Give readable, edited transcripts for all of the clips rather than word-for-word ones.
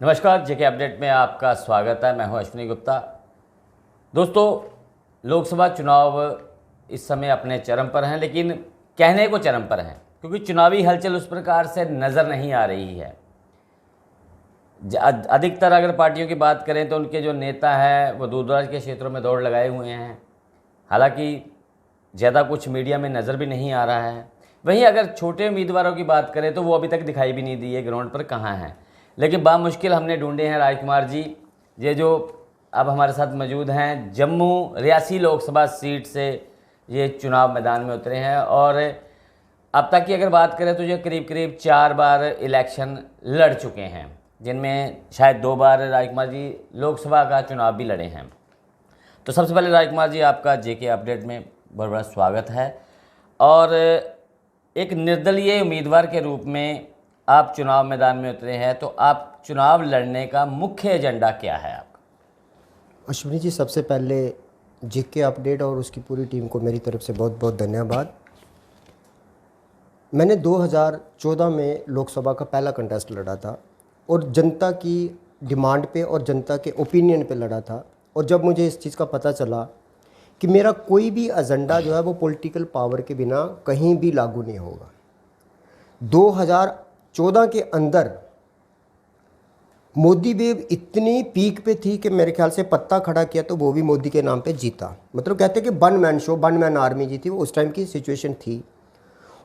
नमस्कार, जेके अपडेट में आपका स्वागत है। मैं हूं अश्विनी गुप्ता। दोस्तों, लोकसभा चुनाव इस समय अपने चरम पर हैं, लेकिन कहने को चरम पर हैं क्योंकि चुनावी हलचल उस प्रकार से नज़र नहीं आ रही है। अधिकतर अगर पार्टियों की बात करें तो उनके जो नेता हैं वो दूर दराज के क्षेत्रों में दौड़ लगाए हुए हैं। हालांकि ज़्यादा कुछ मीडिया में नज़र भी नहीं आ रहा है। वहीं अगर छोटे उम्मीदवारों की बात करें तो वो अभी तक दिखाई भी नहीं दिए ग्राउंड पर कहाँ हैं। लेकिन बामुश्किल हमने ढूंढे हैं राजकुमार जी, ये जो अब हमारे साथ मौजूद हैं। जम्मू रियासी लोकसभा सीट से ये चुनाव मैदान में उतरे हैं और अब तक की अगर बात करें तो ये करीब करीब 4 बार इलेक्शन लड़ चुके हैं, जिनमें शायद 2 बार राजकुमार जी लोकसभा का चुनाव भी लड़े हैं। तो सबसे पहले राजकुमार जी, आपका जेके अपडेट में बहुत बड़ा स्वागत है। और एक निर्दलीय उम्मीदवार के रूप में आप चुनाव मैदान में उतरे हैं, तो आप चुनाव लड़ने का मुख्य एजेंडा क्या है आपका? अश्विनी जी, सबसे पहले जेके अपडेट और उसकी पूरी टीम को मेरी तरफ से बहुत बहुत धन्यवाद। मैंने 2014 में लोकसभा का पहला कंटेस्ट लड़ा था और जनता की डिमांड पे और जनता के ओपिनियन पे लड़ा था। और जब मुझे इस चीज़ का पता चला कि मेरा कोई भी एजेंडा जो है वो पॉलिटिकल पावर के बिना कहीं भी लागू नहीं होगा। 2014 के अंदर मोदी वेव इतनी पीक पे थी कि मेरे ख्याल से पत्ता खड़ा किया तो वो भी मोदी के नाम पे जीता। मतलब कहते हैं कि one man show, one man army जीती। वो उस टाइम की सिचुएशन थी।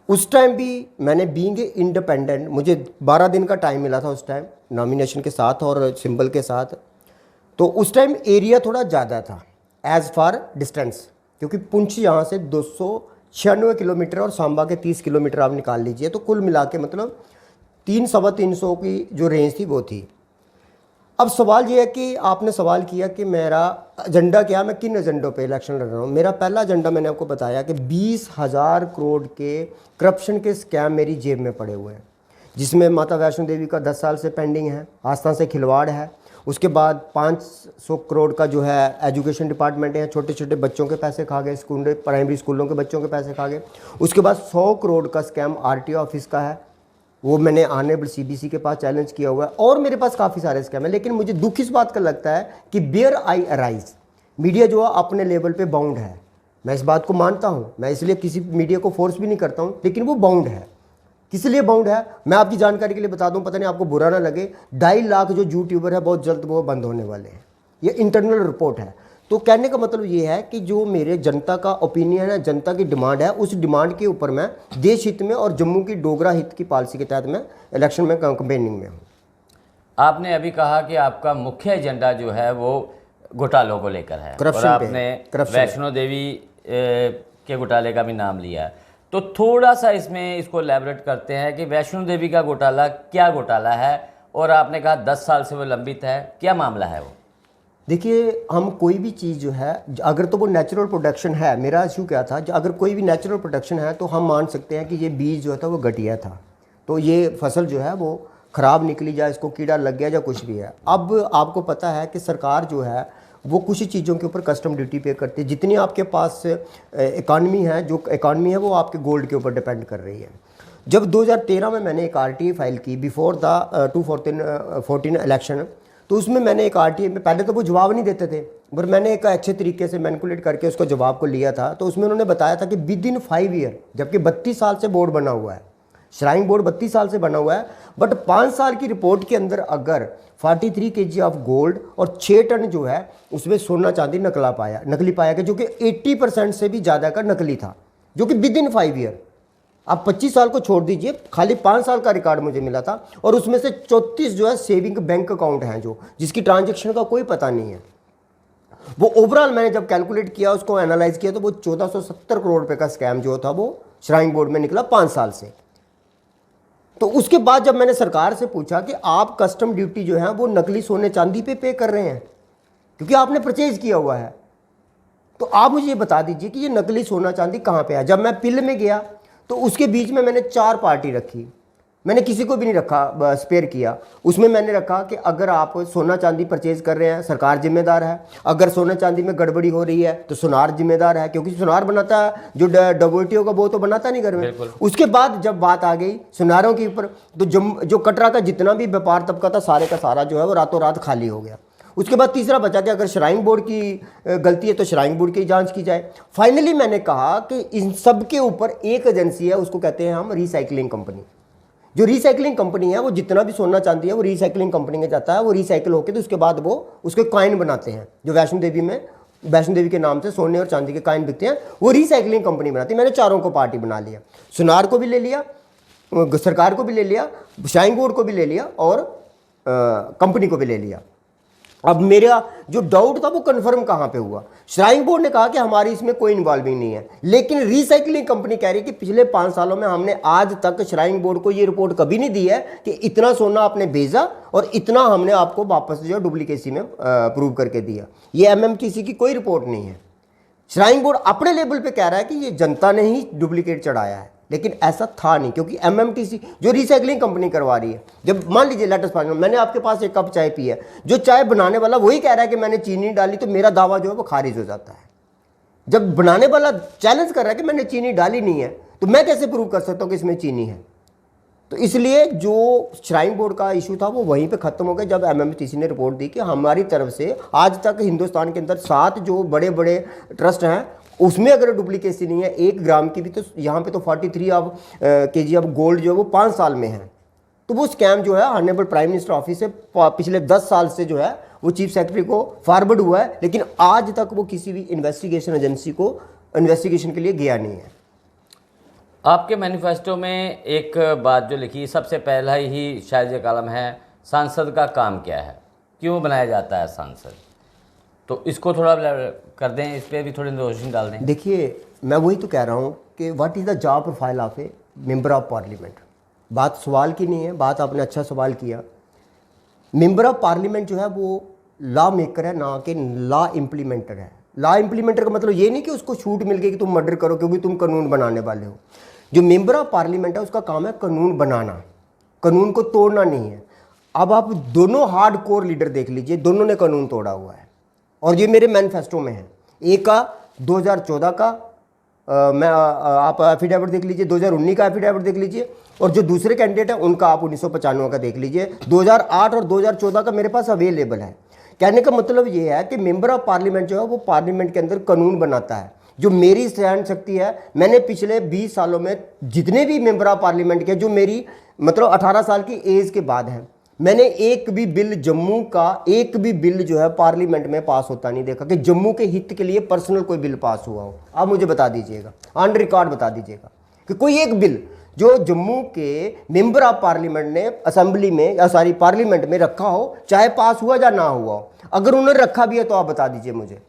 उस टाइम भी मैंने बीइंग इंडिपेंडेंट, मुझे 12 दिन का टाइम मिला था उस टाइम नॉमिनेशन के साथ और सिंबल के साथ। तो उस टाइम एरिया थोड़ा ज़्यादा था एज़ फार डिस्टेंस, क्योंकि पुंछ यहाँ से 296 किलोमीटर और सांबा के 30 किलोमीटर आप निकाल लीजिए, तो कुल मिला के मतलब 300-325 की जो रेंज थी वो थी। अब सवाल ये है कि आपने सवाल किया कि मेरा एजेंडा क्या है, मैं किन एजेंडों पे इलेक्शन लड़ रहा हूँ। मेरा पहला एजेंडा मैंने आपको बताया कि 20,000 करोड़ के करप्शन के स्कैम मेरी जेब में पड़े हुए हैं, जिसमें माता वैष्णो देवी का 10 साल से पेंडिंग है, आस्था से खिलवाड़ है। उसके बाद 500 करोड़ का जो है एजुकेशन डिपार्टमेंट है, छोटे छोटे बच्चों के पैसे खा गए, स्कूल प्राइमरी स्कूलों के बच्चों के पैसे खा गए। उसके बाद 100 करोड़ का स्कैम आरटीओ ऑफिस का है, वो मैंने ऑनरेबल सीबीसी के पास चैलेंज किया हुआ है। और मेरे पास काफ़ी सारे स्कैम है। लेकिन मुझे दुख इस बात का लगता है कि बेयर आई अराइज मीडिया जो है अपने लेवल पे बाउंड है। मैं इस बात को मानता हूँ, मैं इसलिए किसी मीडिया को फोर्स भी नहीं करता हूँ, लेकिन वो बाउंड है। किस लिए बाउंड है मैं आपकी जानकारी के लिए बता दूं, पता नहीं आपको बुरा ना लगे। 2.5 लाख जो यूट्यूबर है बहुत जल्द वो बंद होने वाले हैं, ये इंटरनल रिपोर्ट है। तो कहने का मतलब ये है कि जो मेरे जनता का ओपिनियन है, जनता की डिमांड है, उस डिमांड के ऊपर मैं देश हित में और जम्मू की डोगरा हित की पॉलिसी के तहत मैं इलेक्शन में कैंपेनिंग में हूँ। आपने अभी कहा कि आपका मुख्य एजेंडा जो है वो घोटालों को लेकर है और आपने वैष्णो देवी के घोटाले का भी नाम लिया। तो थोड़ा सा इसको एलैबोरेट करते हैं कि वैष्णो देवी का घोटाला क्या घोटाला है, और आपने कहा 10 साल से वो लंबित है, क्या मामला है वो? देखिए, हम कोई भी चीज़ जो है अगर तो वो नेचुरल प्रोडक्शन है, मेरा इशू क्या था, अगर कोई भी नेचुरल प्रोडक्शन है तो हम मान सकते हैं कि ये बीज जो था वो घटिया था, तो ये फसल जो है वो ख़राब निकली, जाए इसको कीड़ा लग गया या कुछ भी है। अब आपको पता है कि सरकार जो है वो कुछ चीज़ों के ऊपर कस्टम ड्यूटी पे करती है। जितनी आपके पास इकानमी है, जो इकानमी है वो आपके गोल्ड के ऊपर डिपेंड कर रही है। जब 2013 में मैंने एक आरटीआई फाइल की बिफोर द 2014 इलेक्शन, तो उसमें मैंने एक आरटीआई में, पहले तो वो जवाब नहीं देते थे, पर मैंने एक अच्छे तरीके से मैनिपुलेट करके उसको जवाब को लिया था। तो उसमें उन्होंने बताया था कि विद इन 5 ईयर, जबकि 32 साल से बोर्ड बना हुआ है, श्राइन बोर्ड 32 साल से बना हुआ है, बट 5 साल की रिपोर्ट के अंदर अगर 43 kg ऑफ गोल्ड और 6 टन जो है उसमें सोना चांदी नकली पाया गया, जो कि 80% से भी ज़्यादा का नकली था, जो कि विद इन 5 ईयर। आप 25 साल को छोड़ दीजिए, खाली 5 साल का रिकॉर्ड मुझे मिला था। और उसमें से 34 जो है सेविंग बैंक अकाउंट हैं, जो जिसकी ट्रांजैक्शन का कोई पता नहीं है। वो ओवरऑल मैंने जब कैलकुलेट किया, उसको एनालाइज किया, तो वो 1470 करोड़ रुपए का स्कैम जो था वो श्राइन बोर्ड में निकला 5 साल से। तो उसके बाद जब मैंने सरकार से पूछा कि आप कस्टम ड्यूटी जो है वो नकली सोने चांदी पे कर रहे हैं, क्योंकि आपने परचेज किया हुआ है, तो आप मुझे ये बता दीजिए कि ये नकली सोना चांदी कहाँ पे है। जब मैं पिल में गया तो उसके बीच में मैंने 4 पार्टी रखी। मैंने किसी को भी नहीं रखा स्पेयर किया। उसमें मैंने रखा कि अगर आप सोना चांदी परचेज कर रहे हैं सरकार जिम्मेदार है, अगर सोना चांदी में गड़बड़ी हो रही है तो सुनार जिम्मेदार है, क्योंकि सुनार बनाता है जो डबोटी होगा वो तो बनाता नहीं घर में। उसके बाद जब बात आ गई सुनारों के ऊपर, तो जो कटरा का जितना भी व्यापार तबका था सारे का सारा जो है वो रातों रात खाली हो गया। उसके बाद तीसरा बचा कि अगर श्राइन बोर्ड की गलती है तो श्राइन बोर्ड की जांच की जाए। फाइनली मैंने कहा कि इन सब के ऊपर एक एजेंसी है, उसको कहते हैं हम रिसाइकलिंग कंपनी। जो रिसाइकलिंग कंपनी है वो जितना भी सोना चांदी है वो रिसाइकलिंग कंपनी में जाता है, वो रिसाइकिल होकर तो उसके बाद वो उसके कॉइन बनाते हैं। जो वैष्णो देवी के नाम से सोने और चांदी के कॉइन बिकते हैं वो रिसाइकलिंग कंपनी बनाती है। मैंने चारों को पार्टी बना लिया, सुनार को भी ले लिया, सरकार को भी ले लिया, श्राइन बोर्ड को भी ले लिया और कंपनी को भी ले लिया। अब मेरा जो डाउट था वो कंफर्म कहाँ पे हुआ, श्राइन बोर्ड ने कहा कि हमारी इसमें कोई इन्वॉल्विंग नहीं है, लेकिन रिसाइकलिंग कंपनी कह रही है कि पिछले 5 सालों में हमने आज तक श्राइन बोर्ड को ये रिपोर्ट कभी नहीं दी है कि इतना सोना आपने भेजा और इतना हमने आपको वापस जो डुप्लीकेसी में प्रूव करके दिया। ये एमएमटीसी की कोई रिपोर्ट नहीं है। श्राइन बोर्ड अपने लेवल पे कह रहा है कि ये जनता ने ही डुप्लीकेट चढ़ाया है, लेकिन ऐसा था नहीं, क्योंकि एमएमटीसी जो रिसाइकलिंग कंपनी करवा रही है। जब मान लीजिए लेटेस्ट पास मैंने आपके पास एक कप चाय पी है, जो चाय बनाने वाला वही कह रहा है कि मैंने चीनी डाली, तो मेरा दावा जो है वो खारिज हो जाता है। जब बनाने वाला चैलेंज कर रहा है कि मैंने चीनी डाली नहीं है, तो मैं कैसे प्रूव कर सकता हूँ कि इसमें चीनी है। तो इसलिए जो श्राइन बोर्ड का इशू था वो वहीं पे खत्म हो गया जब एमएमटीसी ने रिपोर्ट दी कि हमारी तरफ से आज तक हिंदुस्तान के अंदर 7 जो बड़े बड़े ट्रस्ट हैं उसमें अगर डुप्लीकेसी नहीं है 1 ग्राम की भी, तो यहाँ पे तो 43 अब केजी अब गोल्ड जो है वो 5 साल में है। तो वो स्कैम जो है ऑनरेबल प्राइम मिनिस्टर ऑफिस से पिछले 10 साल से जो है वो चीफ सेक्रेटरी को फॉरवर्ड हुआ है, लेकिन आज तक वो किसी भी इन्वेस्टिगेशन एजेंसी को इन्वेस्टिगेशन के लिए गया नहीं है। आपके मैनिफेस्टो में एक बात जो लिखी सबसे पहला ही शायद ये कॉलम है, सांसद का काम क्या है, क्यों बनाया जाता है सांसद, तो इसको थोड़ा कर दें, इस पर भी थोड़ी रोशनी डाल दें। देखिए मैं वही तो कह रहा हूँ कि what is the job profile of A member of parliament. बात सवाल की नहीं है, बात आपने अच्छा सवाल किया। मेंबर ऑफ पार्लियामेंट जो है वो लॉ मेकर है, ना कि लॉ इम्प्लीमेंटर है। लॉ इम्प्लीमेंटर का मतलब ये नहीं कि उसको छूट मिल गई कि तुम मर्डर करो क्योंकि तुम कानून बनाने वाले हो। जो मेंबर ऑफ पार्लियामेंट है उसका काम है कानून बनाना, कानून को तोड़ना नहीं है। अब आप दोनों हार्ड कोर लीडर देख लीजिए, दोनों ने कानून तोड़ा हुआ है और ये मेरे मैनिफेस्टो में है। एक का 2014 का आप एफिडेविट देख लीजिए, 2019 का एफिडेविट देख लीजिए, और जो दूसरे कैंडिडेट है उनका आप 1995 का देख लीजिए। 2008 और 2014 का मेरे पास अवेलेबल है। कहने का मतलब ये है कि मेंबर ऑफ पार्लियामेंट जो है वो पार्लियामेंट के अंदर कानून बनाता है। जो मेरी सहन शक्ति है, मैंने पिछले 20 सालों में जितने भी मेंबर ऑफ पार्लियामेंट के जो मेरी मतलब 18 साल की एज के बाद हैं, मैंने एक भी बिल जम्मू का एक भी बिल जो है पार्लियामेंट में पास होता नहीं देखा कि जम्मू के हित के लिए पर्सनल कोई बिल पास हुआ हो। आप मुझे बता दीजिएगा, ऑन रिकॉर्ड बता दीजिएगा कि कोई एक बिल जो जम्मू के मेंबर ऑफ पार्लियामेंट ने असेंबली में या सारी पार्लियामेंट में रखा हो, चाहे पास हुआ या ना हुआ हो। अगर उन्होंने रखा भी है तो आप बता दीजिए मुझे।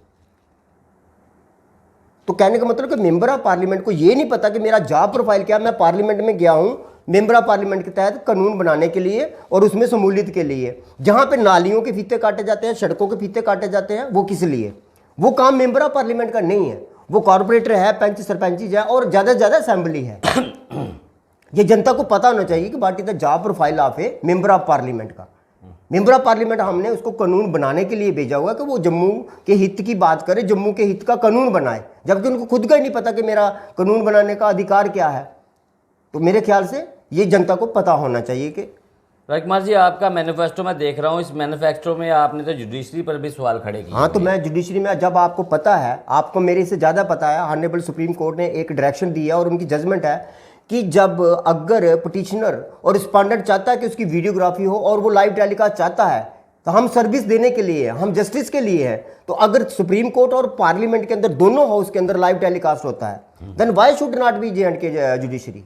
तो कहने का मतलब कि मेंबर ऑफ पार्लियामेंट को ये नहीं पता कि मेरा जॉब प्रोफाइल क्या, मैं पार्लियामेंट में गया हूं मेंबर ऑफ पार्लियामेंट के तहत कानून बनाने के लिए और उसमें शमूलियत के लिए। जहां पे नालियों के फीते काटे जाते हैं, सड़कों के फीते काटे जाते हैं, वो किस लिए? वो काम मेंबर ऑफ पार्लियामेंट का नहीं है। वो कॉर्पोरेटर है, पंच सरपंची है और ज़्यादा से ज़्यादा असेंबली है। ये जनता को पता होना चाहिए कि what is the job profile of A member of parliament का। मेंबर ऑफ पार्लियामेंट हमने उसको कानून बनाने के लिए भेजा हुआ कि वो जम्मू के हित की बात करे, जम्मू के हित का कानून बनाए, जबकि उनको खुद का ही नहीं पता कि मेरा कानून बनाने का अधिकार क्या है। तो मेरे ख्याल से ये जनता को पता होना चाहिए कि राजकुमार जी, आपका मैनिफेस्टो मैं देख रहा हूँ, इस मैनिफेस्टो में आपने तो जुडिशरी पर भी सवाल खड़े किए। हाँ, तो मैं जुडिशरी में, जब आपको पता है, आपको मेरे से ज़्यादा पता है, ऑनरेबल सुप्रीम कोर्ट ने एक डायरेक्शन दिया और उनकी जजमेंट है कि जब अगर पिटिशनर और रिस्पॉन्डेंट चाहता है कि उसकी वीडियोग्राफी हो और वो लाइव टेलीकास्ट चाहता है, तो हम सर्विस देने के लिए, हम जस्टिस के लिए हैं। तो अगर सुप्रीम कोर्ट और पार्लियामेंट के अंदर दोनों हाउस के अंदर लाइव टेलीकास्ट होता है, then why should not be J&K judiciary?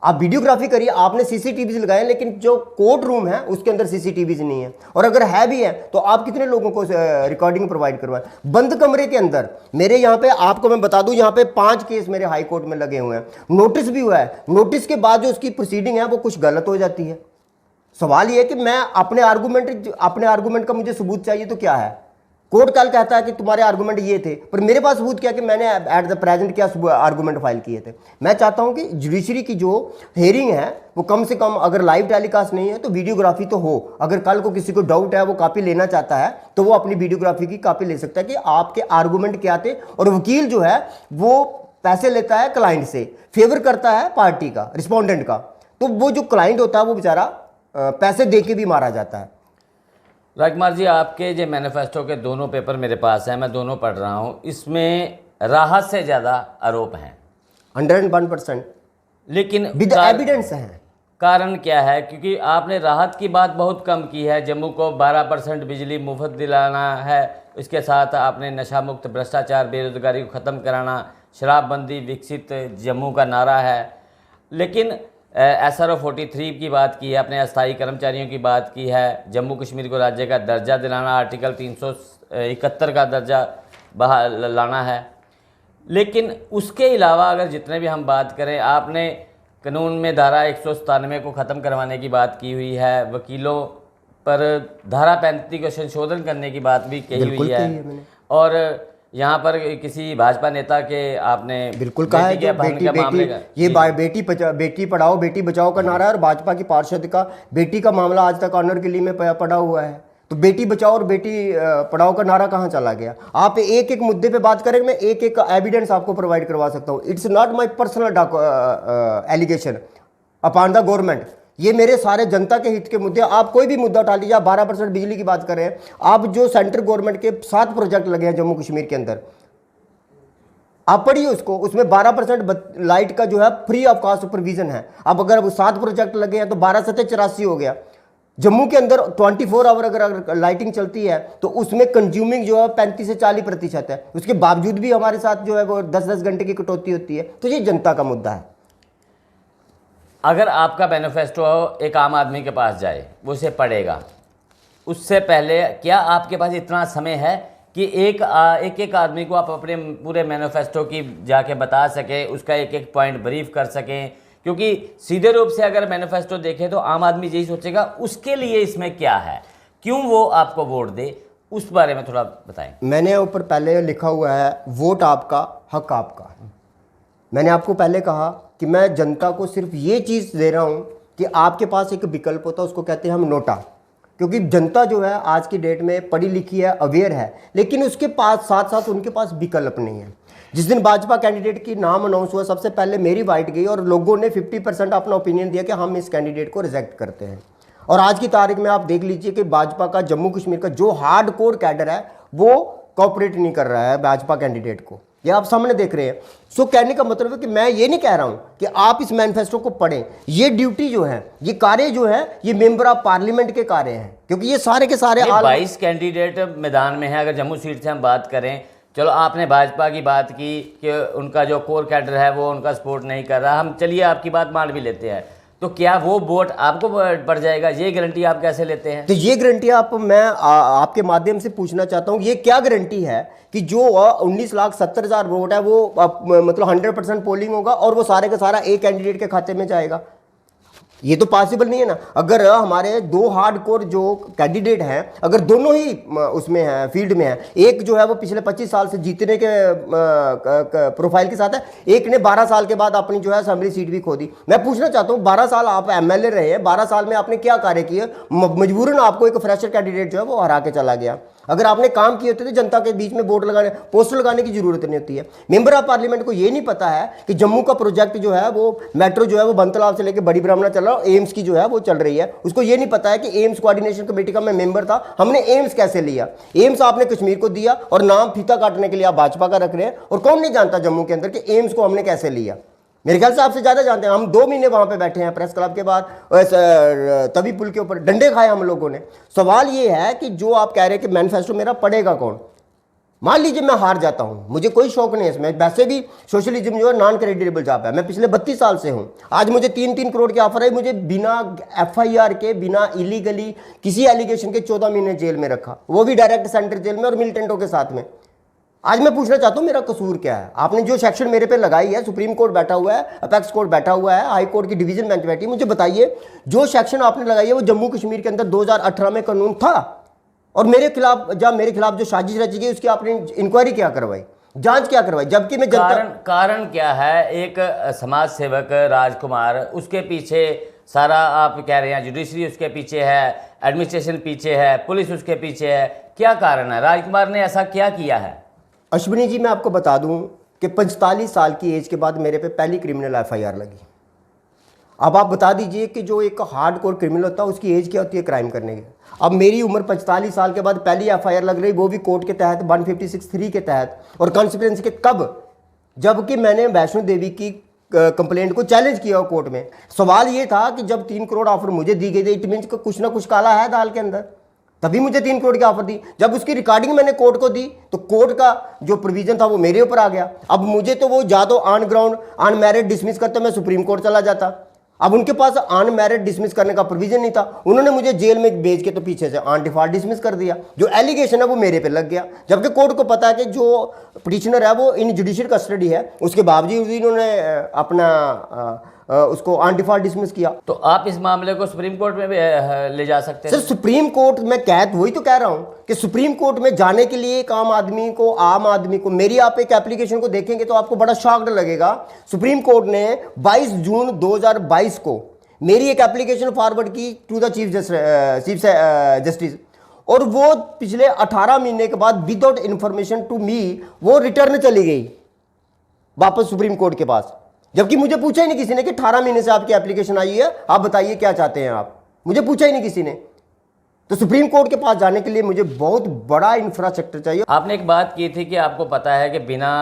आप वीडियोग्राफी करिए, आपने सीसीटीवीज लगाए, लेकिन जो कोर्ट रूम है उसके अंदर सीसीटीवीज नहीं है, और अगर है भी है तो आप कितने लोगों को रिकॉर्डिंग प्रोवाइड करवाएं बंद कमरे के अंदर? मेरे यहाँ पे आपको मैं बता दूं, यहाँ पे 5 केस मेरे हाई कोर्ट में लगे हुए हैं, नोटिस भी हुआ है। नोटिस के बाद जो उसकी प्रोसीडिंग है वो कुछ गलत हो जाती है। सवाल ये है कि मैं अपने आर्गूमेंट का मुझे सबूत चाहिए, तो क्या है? कोर्ट कल कहता है कि तुम्हारे आर्गूमेंट ये थे, पर मेरे पास सबूत क्या कि मैंने एट द प्रेजेंट क्या आर्गूमेंट फाइल किए थे। मैं चाहता हूं कि जुडिशरी की जो हेयरिंग है वो कम से कम, अगर लाइव टेलीकास्ट नहीं है तो वीडियोग्राफी तो हो। अगर कल को किसी को डाउट है, वो कॉपी लेना चाहता है, तो वो अपनी वीडियोग्राफी की कॉपी ले सकता है कि आपके आर्गूमेंट क्या थे। और वकील जो है वो पैसे लेता है क्लाइंट से, फेवर करता है पार्टी का, रिस्पोंडेंट का, तो वो जो क्लाइंट होता है वो बेचारा पैसे दे के भी मारा जाता है। राजकुमार जी, आपके जो मैनिफेस्टो के दोनों पेपर मेरे पास हैं, मैं दोनों पढ़ रहा हूँ, इसमें राहत से ज़्यादा आरोप हैं 101%, लेकिन विद एविडेंस हैं। कारण क्या है? क्योंकि आपने राहत की बात बहुत कम की है। जम्मू को 12% बिजली मुफ्त दिलाना है, इसके साथ आपने नशा मुक्त, भ्रष्टाचार, बेरोजगारी को ख़त्म कराना, शराबबंदी, विकसित जम्मू का नारा है। लेकिन SRO 43 की बात की है, अपने अस्थायी कर्मचारियों की बात की है, जम्मू कश्मीर को राज्य का दर्जा दिलाना, आर्टिकल 371 का दर्जा बहाल लाना है। लेकिन उसके अलावा अगर जितने भी हम बात करें, आपने कानून में धारा 197 को ख़त्म करवाने की बात की हुई है, वकीलों पर धारा 35 को संशोधन करने की बात भी कही हुई है, और यहाँ पर किसी भाजपा नेता के आपने बिल्कुल कहा है, बेटी पढ़ाओ बेटी बचाओ का नारा है, और भाजपा की पार्षद का बेटी का मामला आज तक ऑनर के लिए में पड़ा हुआ है। तो बेटी बचाओ और बेटी पढ़ाओ का नारा कहाँ चला गया? आप एक एक मुद्दे पे बात करें, मैं एक एक एविडेंस आपको प्रोवाइड करवा सकता हूँ। It's not my personal allegation upon the government, ये मेरे सारे जनता के हित के मुद्दे। आप कोई भी मुद्दा उठा लीजिए, आप 12% बिजली की बात कर रहे हैं, आप जो सेंट्रल गवर्नमेंट के 7 प्रोजेक्ट लगे हैं जम्मू कश्मीर के अंदर, आप पढ़िए उसको, उसमें 12% लाइट का जो है फ्री ऑफ कॉस्ट सुपरविजन है। अब अगर 7 प्रोजेक्ट लगे हैं तो 12 से 84 हो गया। जम्मू के अंदर 24 आवर अगर लाइटिंग चलती है तो उसमें कंज्यूमिंग जो है 35 से 40% है, उसके बावजूद भी हमारे साथ जो है वो 10-10 घंटे की कटौती होती है। तो ये जनता का मुद्दा है। अगर आपका मैनिफेस्टो एक आम आदमी के पास जाए, वो उसे पढ़ेगा, उससे पहले क्या आपके पास इतना समय है कि एक एक आदमी को आप अपने पूरे मैनिफेस्टो की जाके बता सके, उसका एक एक पॉइंट ब्रीफ कर सकें? क्योंकि सीधे रूप से अगर मैनिफेस्टो देखें तो आम आदमी यही सोचेगा उसके लिए इसमें क्या है, क्यों वो आपको वोट दे, उस बारे में थोड़ा बताएं। मैंने ऊपर पहले लिखा हुआ है, वोट आपका, हक आपका। मैंने आपको पहले कहा कि मैं जनता को सिर्फ ये चीज़ दे रहा हूँ कि आपके पास एक विकल्प होता है, उसको कहते हैं हम नोटा। क्योंकि जनता जो है आज की डेट में पढ़ी लिखी है, अवेयर है, लेकिन उसके पास साथ साथ उनके पास विकल्प नहीं है। जिस दिन भाजपा कैंडिडेट की नाम अनाउंस हुआ, सबसे पहले मेरी वाइट गई और लोगों ने 50% अपना ओपिनियन दिया कि हम इस कैंडिडेट को रिजेक्ट करते हैं। और आज की तारीख में आप देख लीजिए कि भाजपा का जम्मू कश्मीर का जो हार्ड कोर कैडर है वो कोऑपरेट नहीं कर रहा है भाजपा कैंडिडेट को, ये आप सामने देख रहे हैं। सो कहने का मतलब है कि मैं ये नहीं कह रहा हूं कि आप इस मैनिफेस्टो को पढ़ें, ये ड्यूटी जो है, ये कार्य जो है, ये मेंबर ऑफ पार्लियामेंट के कार्य हैं, क्योंकि ये सारे के सारे 22 कैंडिडेट मैदान में हैं। अगर जम्मू सीट से हम बात करें, चलो आपने भाजपा की बात की कि उनका जो कोर कैडर है वो उनका सपोर्ट नहीं कर रहा, हम चलिए आपकी बात मान भी लेते हैं, तो क्या वो वोट आपको पड़ जाएगा? ये गारंटी आप कैसे लेते हैं? तो ये गारंटी मैं आपके माध्यम से पूछना चाहता हूँ, ये क्या गारंटी है कि जो 19,70,000 वोट है वो मतलब 100% पोलिंग होगा और वो सारे का सारा एक कैंडिडेट के खाते में जाएगा? ये तो पॉसिबल नहीं है ना। अगर हमारे 2 हार्डकोर जो कैंडिडेट हैं, अगर दोनों ही उसमें हैं, फील्ड में हैं, एक जो है वो पिछले 25 साल से जीतने के प्रोफाइल के साथ है, एक ने 12 साल के बाद अपनी जो है असेंबली सीट भी खो दी। मैं पूछना चाहता हूँ, 12 साल आप एमएलए रहे हैं, 12 साल में आपने क्या कार्य किए? मजबूरन आपको एक फ्रेशर कैंडिडेट जो है वो हरा के चला गया। अगर आपने काम किए होते तो जनता के बीच में बोर्ड लगाने, पोस्टर लगाने की जरूरत नहीं होती है। मेंबर ऑफ पार्लियामेंट को ये नहीं पता है कि जम्मू का प्रोजेक्ट जो है वो मेट्रो जो है वो बनतलाब से लेकर बड़ी ब्राह्मणा चल रहा है, एम्स की जो है वो चल रही है। उसको ये नहीं पता है कि एम्स कोऑर्डिनेशन कमेटी का मैं मेंबर था, हमने एम्स कैसे लिया, एम्स आपने कश्मीर को दिया और नाम फीता काटने के लिए आप भाजपा का रख रहे हैं। और कौन नहीं जानता जम्मू के अंदर कि एम्स को हमने कैसे लिया? मेरे ख्याल से आपसे ज्यादा जानते हैं। हम 2 महीने वहां पे बैठे हैं प्रेस क्लब के बाद, तभी पुल के ऊपर डंडे खाए हम लोगों ने। सवाल ये है कि जो आप कह रहे हैं कि मैनिफेस्टो मेरा पढ़ेगा कौन? मान लीजिए मैं हार जाता हूं, मुझे कोई शौक नहीं है इसमें, वैसे भी सोशलिज्म जो है नॉन क्रेडिटेबल जॉब है, मैं पिछले 32 साल से हूं। आज मुझे 3-3 करोड़ की ऑफर है, मुझे बिना FIR के, बिना इलीगली किसी एलिगेशन के 14 महीने जेल में रखा, वो भी डायरेक्ट सेंट्रल जेल में और मिलिटेंटों के साथ में। आज मैं पूछना चाहता हूं मेरा कसूर क्या है? आपने जो सेक्शन मेरे पे लगाई है, सुप्रीम कोर्ट बैठा हुआ है, अपेक्स कोर्ट बैठा हुआ है, हाई कोर्ट की डिवीजन बेंच बैठी है, मुझे बताइए जो सेक्शन आपने लगाई है वो जम्मू कश्मीर के अंदर 2018 में कानून था और मेरे खिलाफ जो साजिश रची गई उसकी आपने इंक्वायरी क्या करवाई, जांच क्या करवाई, जबकि मैं कारण क्या है? एक समाज सेवक राजकुमार, उसके पीछे सारा आप कह रहे हैं जुडिशरी उसके पीछे है, एडमिनिस्ट्रेशन पीछे है, पुलिस उसके पीछे है, क्या कारण है? राजकुमार ने ऐसा क्या किया है? अश्विनी जी, मैं आपको बता दूं कि 45 साल की एज के बाद मेरे पे पहली क्रिमिनल एफआईआर लगी। अब आप बता दीजिए कि जो एक हार्डकोर क्रिमिनल होता है उसकी एज क्या होती है क्राइम करने की। अब मेरी उम्र 45 साल के बाद पहली एफआईआर लग रही, वो भी कोर्ट के तहत 156(3) के तहत, और कॉन्सिक्वेंस के कब, जबकि मैंने वैष्णो देवी की कंप्लेंट को चैलेंज किया कोर्ट में। सवाल ये था कि जब 3 करोड़ ऑफर मुझे दी गई थी, इट मीन्स कुछ ना कुछ काला है दाल के अंदर, तभी मुझे 3 करोड़ की ऑफर दी। जब उसकी रिकॉर्डिंग मैंने कोर्ट को दी तो कोर्ट का जो प्रोविजन था वो मेरे ऊपर आ गया। अब मुझे तो वो या तो ऑन ग्राउंड अनमैरिड डिसमिस करते, मैं सुप्रीम कोर्ट चला जाता। अब उनके पास अनमैरिड डिसमिस करने का प्रोविजन नहीं था, उन्होंने मुझे जेल में भेज के तो पीछे से ऑन डिफॉल्ट डिसमिस कर दिया। जो एलिगेशन है वो मेरे पे लग गया, जबकि कोर्ट को पता है कि जो पिटिशनर है वो इन जुडिशियल कस्टडी है, उसके बावजूद इन्होंने अपना उसको ऑन डिफॉल्ट डिसमिस किया। तो आप इस मामले को सुप्रीम कोर्ट में भी ले जा सकते हैं। सर सुप्रीम कोर्ट में वही तो कह रहा हूं कि सुप्रीम कोर्ट में जाने के लिए एक आम आदमी को मेरी आप एक एप्लीकेशन को देखेंगे तो आपको बड़ा शॉक्ड लगेगा। सुप्रीम कोर्ट ने 22 जून 2022 को मेरी एक एप्लीकेशन फॉरवर्ड की टू द चीफ जस्टिस, और वो पिछले 18 महीने के बाद विदाउट इंफॉर्मेशन टू मी वो रिटर्न चली गई वापस सुप्रीम कोर्ट के पास, जबकि मुझे पूछा ही नहीं किसी ने कि 18 महीने से आपकी एप्लीकेशन आई है, आप बताइए क्या चाहते हैं आप। मुझे पूछा ही नहीं किसी ने। तो सुप्रीम कोर्ट के पास जाने के लिए मुझे बहुत बड़ा इंफ्रास्ट्रक्चर चाहिए। आपने एक बात की थी कि आपको पता है कि बिना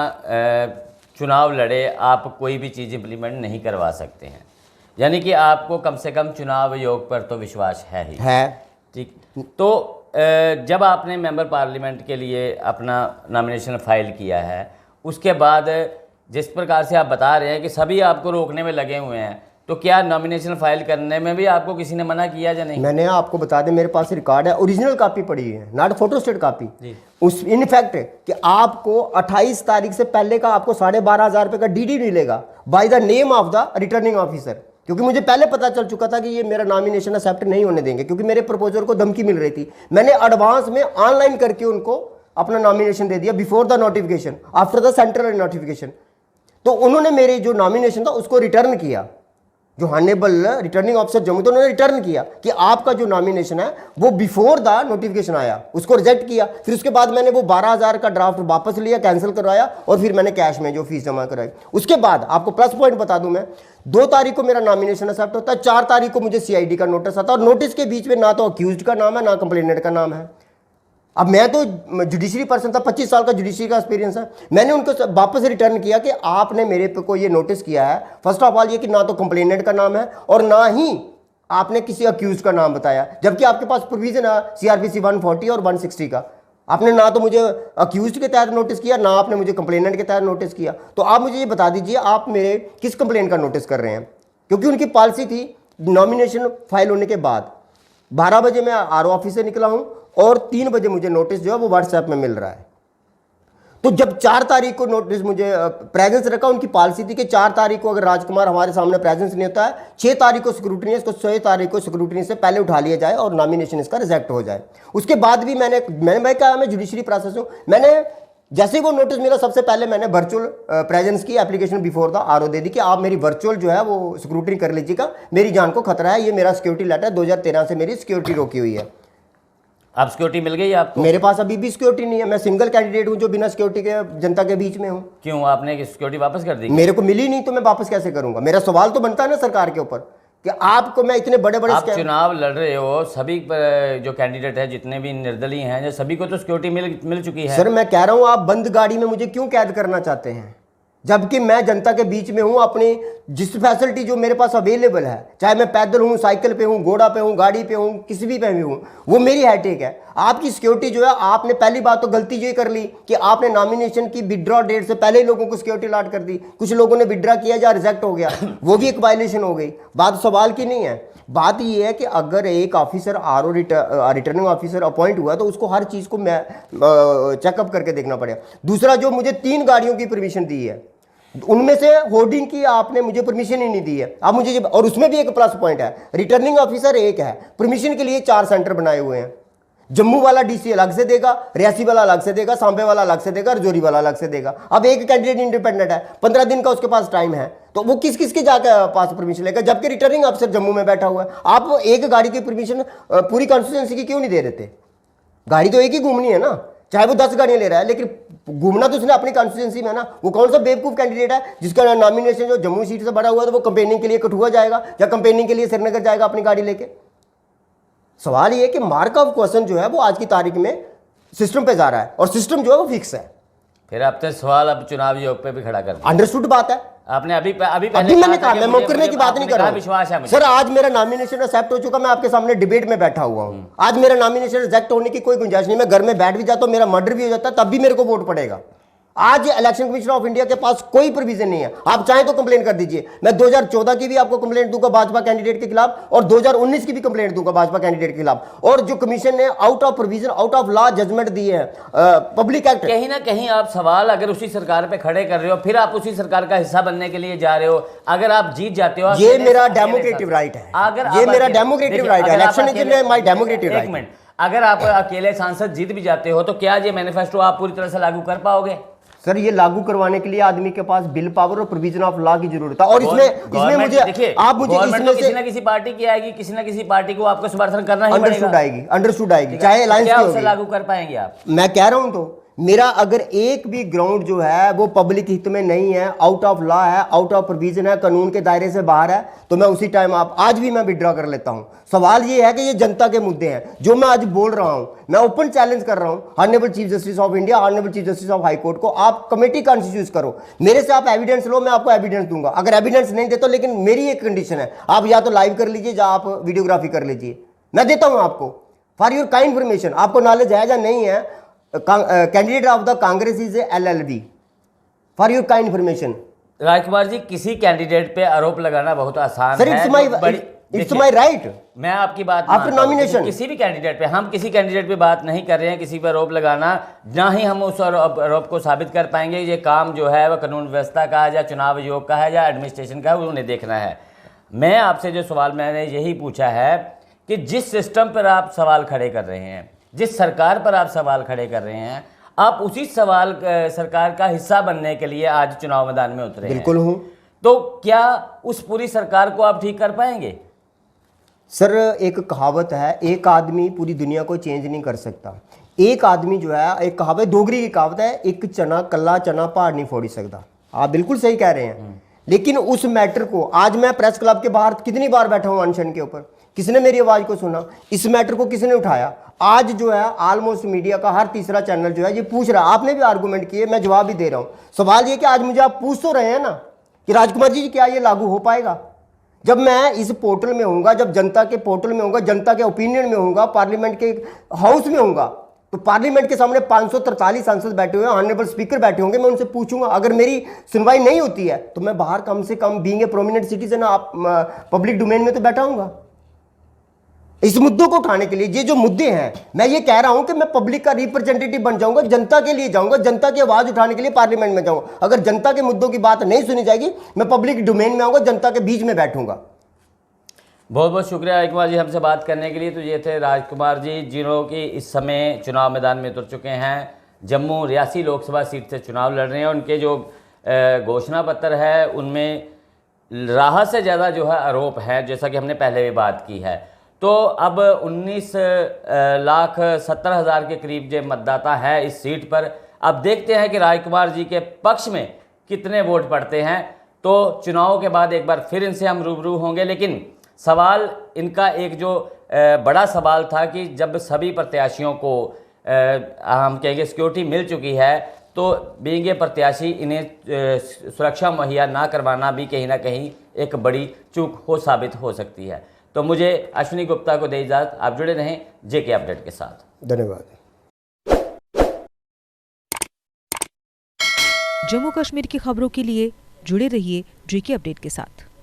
चुनाव लड़े आप कोई भी चीज़ इंप्लीमेंट नहीं करवा सकते हैं, यानी कि आपको कम से कम चुनाव आयोग पर तो विश्वास है ही है। ठीक, तो जब आपने मेंबर पार्लियामेंट के लिए अपना नॉमिनेशन फाइल किया है, उसके बाद जिस प्रकार से आप बता रहे हैं कि सभी आपको रोकने में लगे हुए हैं, तो क्या नॉमिनेशन फाइल करने में भी आपको किसी ने मना किया या नहीं? मैंने आपको बता दें, मेरे पास रिकॉर्ड है, ओरिजिनल कॉपी पड़ी है, नॉट फोटोस्टेट कॉपी। उस इनफैक्ट कि आपको 28 तारीख से पहले का आपको 12,500 रुपये का डीडी मिलेगा by the name of the returning officer, क्योंकि मुझे पहले पता चल चुका था कि ये मेरा नॉमिनेशन एक्सेप्ट नहीं होने देंगे, क्योंकि मेरे प्रपोजर को धमकी मिल रही थी। मैंने एडवांस में ऑनलाइन करके उनको अपना नॉमिनेशन दे दिया before the notification, after the central notification. तो उन्होंने मेरे जो नॉमिनेशन था उसको रिटर्न किया, जो हॉनरेबल रिटर्निंग ऑफिसर जम्मू, तो उन्होंने रिटर्न किया कि आपका जो नॉमिनेशन है वो बिफोर द नोटिफिकेशन आया, उसको रिजेक्ट किया। फिर उसके बाद मैंने वो 12,000 का ड्राफ्ट वापस लिया, कैंसिल करवाया, और फिर मैंने कैश में जो फीस जमा कराई। उसके बाद आपको प्लस पॉइंट बता दूं, मैं 2 तारीख को मेरा नॉमिनेशन एक्सेप्ट होता है, 4 तारीख को मुझे CID का नोटिस आता है, और नोटिस के बीच में ना तो अक्यूज्ड का नाम है ना कंप्लेनेंट का नाम है। अब मैं तो जुडिशरी पर्सन था, 25 साल का जुडिशरी का एक्सपीरियंस है। मैंने उनको वापस रिटर्न किया कि आपने मेरे पे को ये नोटिस किया है, फर्स्ट ऑफ ऑल ये कि ना तो कंप्लेनेंट का नाम है और ना ही आपने किसी अक्यूज का नाम बताया, जबकि आपके पास प्रोविजन है CRPC 140 और 160 का। आपने ना तो मुझे अक्यूज के तहत नोटिस किया, ना आपने मुझे कंप्लेनेंट के तहत नोटिस किया। तो आप मुझे ये बता दीजिए आप मेरे किस कंप्लेंट का नोटिस कर रहे हैं, क्योंकि उनकी पॉलिसी थी नॉमिनेशन फाइल होने के बाद 12 बजे मैं RO ऑफिस से निकला हूं और 3 बजे मुझे नोटिस जो है वो व्हाट्सएप में मिल रहा है। तो जब 4 तारीख को नोटिस मुझे प्रेजेंस रखा, उनकी पॉलिसी थी कि 4 तारीख को अगर राजकुमार हमारे सामने प्रेजेंस नहीं होता है, 6 तारीख को स्क्रूटनी है, इसको 6 तारीख को स्क्रूटनी से पहले उठा लिया जाए और नॉमिनेशन इसका रिजेक्ट हो जाए। उसके बाद भी मैं कहा मैं जुडिशरी प्रोसेस हूँ, मैंने जैसे ही वो नोटिस मिला सबसे पहले मैंने वर्चुअल प्रेजेंस की एप्लीकेशन बिफोर द RO दे दी कि आप मेरी वर्चुअल जो है वो स्क्रूटनी कर लीजिएगा, मेरी जान को खतरा है, ये मेरा सिक्योरिटी लेटर 2013 से मेरी सिक्योरिटी रोकी हुई है। आप सिक्योरिटी मिल गई आपको? मेरे पास अभी भी सिक्योरिटी नहीं है, मैं सिंगल कैंडिडेट हूं जो बिना सिक्योरिटी के जनता के बीच में हूं। क्यों, आपने सिक्योरिटी वापस कर दी? मेरे को मिली नहीं तो मैं वापस कैसे करूंगा? मेरा सवाल तो बनता है ना सरकार के ऊपर कि आपको मैं इतने बड़े बड़े आप चुनाव लड़ रहे हो, सभी जो कैंडिडेट है जितने भी निर्दलीय हैं सभी को तो सिक्योरिटी मिल चुकी है। सर मैं कह रहा हूं आप बंद गाड़ी में मुझे क्यों कैद करना चाहते हैं, जबकि मैं जनता के बीच में हूं। अपनी जिस फैसिलिटी जो मेरे पास अवेलेबल है, चाहे मैं पैदल हूं, साइकिल पे हूं, घोड़ा पे हूं, गाड़ी पे हूं, किसी भी पे भी हूं, वो मेरी हैटेक है। आपकी सिक्योरिटी जो है, आपने पहली बात तो गलती ये कर ली कि आपने नॉमिनेशन की विड्रॉ डेट से पहले ही लोगों को सिक्योरिटी अलॉट कर दी। कुछ लोगों ने विड्रॉ किया जा रिजेक्ट हो गया, वो भी एक वायलेशन हो गई। बात सवाल की नहीं है, बात यह है कि अगर एक officer RO returning officer appoint हुआ तो उसको हर चीज़ को मैं चेकअप करके देखना पड़ेगा। दूसरा, जो मुझे 3 गाड़ियों की परमिशन दी है उनमें से होर्डिंग की आपने मुझे परमिशन ही नहीं दी है। आप मुझे, और उसमें भी एक प्लस पॉइंट है, रिटर्निंग ऑफिसर एक है, परमिशन के लिए 4 सेंटर बनाए हुए हैं। जम्मू वाला डीसी अलग से देगा, रियासी वाला अलग से देगा, सांबे वाला अलग से देगा, रजौरी वाला अलग से देगा। अब एक कैंडिडेट इंडिपेंडेंट है, 15 दिन का उसके पास टाइम है, तो वो किस किस के जाकर पास परमिशन लेगा, जबकि रिटर्निंग अफसर जम्मू में बैठा हुआ है। आप एक गाड़ी की परमिशन पूरी कॉन्स्टिट्यूंसी की क्यों नहीं दे देते? गाड़ी तो एक ही घूमनी है ना, चाहे वो 10 गाड़ियां ले रहा है, लेकिन घूमना तो उसने अपनी कॉन्स्टिट्यूंसी में ना। वो कौन सा बेवकूफ कैंडिडेट है जिसका नॉमिनेशन जो जम्मू सीट से बड़ा हुआ, तो वो कंपेनिंग के लिए कठुआ जाएगा या कंपेनिंग के लिए श्रीनगर जाएगा अपनी गाड़ी लेके? सवाल ये है कि मार्क ऑफ क्वेश्चन जो है वो आज की तारीख में सिस्टम पे जा रहा है, और सिस्टम जो है वो फिक्स है। फिर आपने सवाल अब चुनाव योग पे भी खड़ा कर दिया। अंडरस्टूड बात है। आपने अभी मैंने कहा, मैं मुकरने की बात नहीं कर रहा हूं। विश्वास है सर, आज मेरा नॉमिनेशन एक्सेप्ट हो चुका, मैं आपके सामने डिबेट में बैठा हुआ हूं। आज मेरा नॉमिनेशन रिजेक्ट होने की कोई गुंजाइश नहीं। मैं घर में बैठ भी जाता हूं, मेरा मर्डर भी हो जाता है, तब भी मेरे को वोट पड़ेगा। आज इलेक्शन कमीशन ऑफ इंडिया के पास कोई प्रोविजन नहीं है। आप चाहें तो कंप्लेन कर दीजिए, मैं 2014 की भी आपको कंप्लेंट दूंगा भाजपा कैंडिडेट के खिलाफ, और 2019 की भी कंप्लेंट दूंगा भाजपा कैंडिडेट के खिलाफ। और जो कमीशन ने out of provision, out of law judgement दी है, पब्लिक एक्ट, कहीं ना कहीं आप सवाल अगर उसी सरकार पे खड़े कर रहे हो, फिर आप उसी सरकार का हिस्सा बनने के लिए जा रहे हो। अगर आप जीत जाते हो, ये मेरा डेमोक्रेटिव राइट है, ये मेरा डेमोक्रेटिव राइट है। Election is my democratic right. एक मिनट, अगर आप अकेले सांसद जीत भी जाते हो, तो क्या ये मैनिफेस्टो आप पूरी तरह से लागू कर पाओगे? सर, ये लागू करवाने के लिए आदमी के पास बिल पावर और प्रोविजन ऑफ लॉ की जरूरत है। और इसमें मुझे आप मुझे इसमें से किसी ना किसी पार्टी की आएगी, किसी ना किसी पार्टी को आपको समर्थन करना ही पड़ेगा। अंडरस्टूड आएगी, चाहे अलायंस क्या की उसे होगी। लागू कर पाएंगे आप? मैं कह रहा हूं, तो मेरा अगर एक भी ग्राउंड जो है वो पब्लिक हित में नहीं है, आउट ऑफ लॉ है, आउट ऑफ प्रोविजन है, कानून के दायरे से बाहर है, तो मैं उसी टाइम आज भी मैं विड्रॉ कर लेता हूं। सवाल ये है कि ये जनता के मुद्दे हैं जो मैं आज बोल रहा हूं। मैं ओपन चैलेंज कर रहा हूं honourable chief justice of India, honourable chief justice of high court को, आप कमेटी कॉन्स्टिट्यूट करो, मेरे से आप एविडेंस लो, मैं आपको एविडेंस दूंगा। अगर एविडेंस नहीं देता, लेकिन मेरी एक कंडीशन है, आप या तो लाइव कर लीजिए या आप वीडियोग्राफी कर लीजिए, मैं देता हूं आपको फॉर योर काइंड इन्फॉर्मेशन। आपको नॉलेज है या नहीं है, candidate of the Congress is LLB, for your kind information. Rajkumar ji, किसी कैंडिडेट पे आरोप लगाना बहुत आसान सर, है। It's my right. मैं आपकी बात आफ्टर नॉमिनेशन किसी भी कैंडिडेट पे, हम किसी कैंडिडेट पे बात नहीं कर रहे हैं, किसी पर आरोप लगाना, ना ही हम उस आरोप को साबित कर पाएंगे। ये काम जो है वह कानून व्यवस्था का है, या चुनाव आयोग का है, या एडमिनिस्ट्रेशन का है, वो उन्हें देखना है। मैं आपसे जो सवाल मैंने यही पूछा है कि जिस सिस्टम पर आप सवाल खड़े कर रहे हैं, जिस सरकार पर आप सवाल खड़े कर रहे हैं, आप उसी सरकार का हिस्सा बनने के लिए आज चुनाव मैदान में उतरे हैं। बिल्कुल हूं। तो क्या उस पूरी सरकार को आप ठीक कर पाएंगे? सर, एक कहावत है, एक आदमी पूरी दुनिया को चेंज नहीं कर सकता। एक आदमी जो है, एक कहावत, डोगरी की कहावत है, एक चना कल्ला चना पहाड़ नहीं फोड़ सकता। आप बिल्कुल सही कह रहे हैं। लेकिन उस मैटर को आज मैं प्रेस क्लब के बाहर कितनी बार बैठा हूं अनशन के ऊपर, किसने मेरी आवाज को सुना? इस मैटर को किसने उठाया? आज जो है ऑलमोस्ट मीडिया का हर तीसरा चैनल जो है ये पूछ रहा है। आपने भी आर्गुमेंट किए, मैं जवाब भी दे रहा हूं। सवाल ये कि आज मुझे आप पूछ तो रहे हैं ना कि राजकुमार जी क्या ये लागू हो पाएगा? जब मैं इस पोर्टल में होऊंगा, जब जनता के पोर्टल में होऊंगा, जनता के ओपिनियन में होऊंगा, पार्लियामेंट के हाउस में होऊंगा, तो पार्लियामेंट के सामने 543 सांसद बैठे हुए हैं, ऑनरेबल स्पीकर बैठे होंगे, मैं उनसे पूछूंगा। अगर मेरी सुनवाई नहीं होती है तो मैं बाहर कम से कम बीइंग ए प्रोमिनेंट सिटीजन आप पब्लिक डोमेन में तो बैठा हूंगा इस मुद्दों को उठाने के लिए। ये जो मुद्दे हैं, मैं ये कह रहा हूं कि मैं पब्लिक का रिप्रेजेंटेटिव बन जाऊंगा, जनता के लिए जाऊंगा, जनता की आवाज उठाने के लिए पार्लियामेंट में जाऊंगा। अगर जनता के मुद्दों की बात नहीं सुनी जाएगी, मैं पब्लिक डोमेन में आऊंगा, जनता के बीच में बैठूंगा। बहुत बहुत शुक्रिया राजकुमार जी हमसे बात करने के लिए। तो ये थे राजकुमार जी, जिन्हों की इस समय चुनाव मैदान में उतर चुके हैं, जम्मू रियासी लोकसभा सीट से चुनाव लड़ रहे हैं। उनके जो घोषणा पत्र है उनमें राहत से ज़्यादा जो है आरोप है, जैसा कि हमने पहले भी बात की है। तो अब 19,70,000 के करीब जो मतदाता है इस सीट पर। अब देखते हैं कि राजकुमार जी के पक्ष में कितने वोट पड़ते हैं। तो चुनाव के बाद एक बार फिर इनसे हम रूबरू होंगे। लेकिन सवाल इनका एक जो बड़ा सवाल था कि जब सभी प्रत्याशियों को हम कहेंगे सिक्योरिटी मिल चुकी है, तो बीइंग ए प्रत्याशी इन्हें सुरक्षा मुहैया ना करवाना भी कहीं ना कहीं एक बड़ी चूक साबित हो सकती है। तो मुझे अश्विनी गुप्ता को दे इजाज़त। आप जुड़े रहें जेके अपडेट के साथ। धन्यवाद। जम्मू कश्मीर की खबरों के लिए जुड़े रहिए जेके अपडेट के साथ।